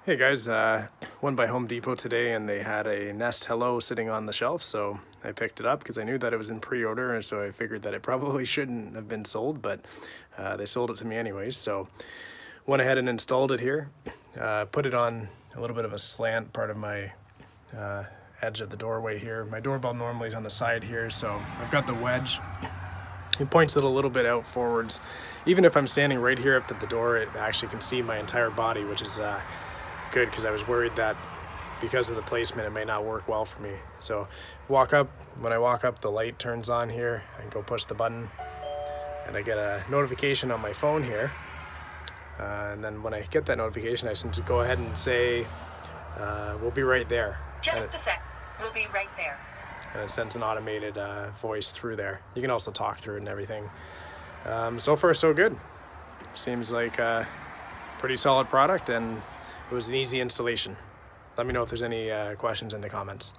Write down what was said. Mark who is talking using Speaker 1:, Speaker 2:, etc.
Speaker 1: Hey guys, went by Home Depot today and they had a Nest Hello sitting on the shelf, so I picked it up because I knew that it was in pre-order, and so I figured that it probably shouldn't have been sold, but they sold it to me anyways. So went ahead and installed it here, put it on a little bit of a slant part of my edge of the doorway here. My doorbell normally is on the side here, so I've got the wedge. It points it a little bit out forwards. Even if I'm standing right here up at the door, it actually can see my entire body, which is good, because I was worried that because of the placement it may not work well for me. So when I walk up, the light turns on here. I can go push the button and I get a notification on my phone here, and then when I get that notification I can go ahead and say we'll be right there.
Speaker 2: Just a sec, we'll be right there.
Speaker 1: And it sends an automated voice through there. You can also talk through it and everything. So far so good. Seems like a pretty solid product, and it was an easy installation. Let me know if there's any questions in the comments.